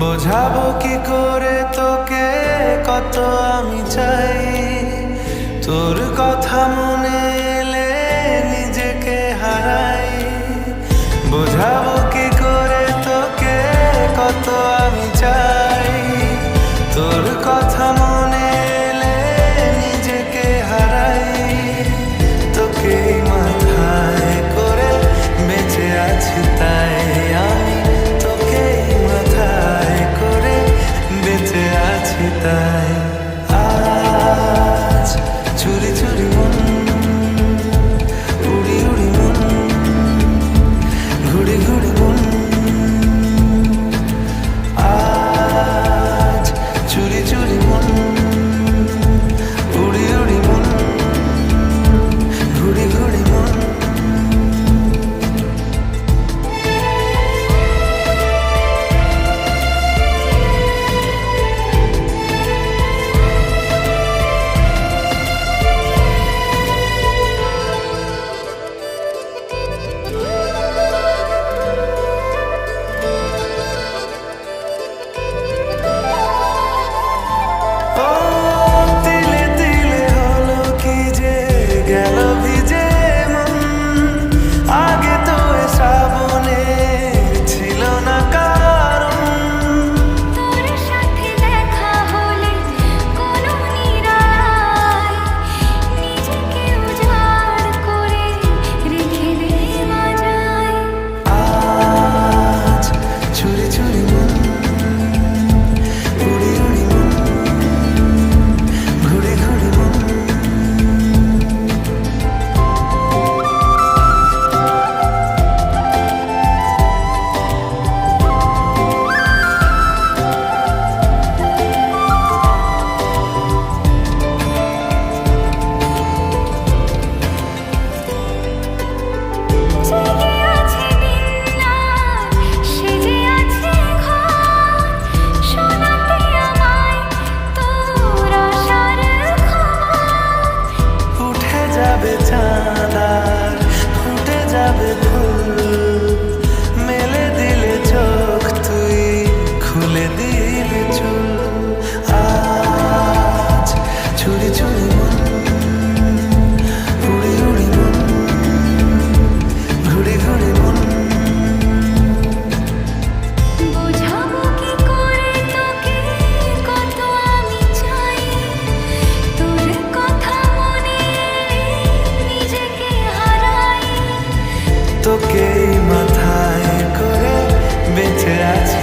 বোঝাবো কি করে তোকে কত আমি চাই, তোর কথা মনে এলে নিজেকে হারাই। বোঝাবো কি করে তোকে কত আমি চাই, তোর কথা মনে এলে নিজেকে হারাই। তোকে মাথায় করে বেঁচে আছি তাই আমি, তোকে মাথায় করে বেঁচে আছি তাই। আজ চুরি চুরি মন, উড়ি উড়ি মন, ঘুড়ি ঘুড়ি মন। আজ চুরি চুরি মন, উড়ি উড়ি মন, ঘুড়ি ঘুড়ি মন। মেলে দিলে চোখ তুই, খুলে দিলে চুল। আজ চুরি চুরি মন, উড়ি উড়ি মন, ঘুড়ি ঘুড়ি মন। বোঝাবো কি করে তোকে কত আমি চাই, তোর কথা মনে নিজেকে হারাই। তোকে মাথায় করে বেঁচে আছি।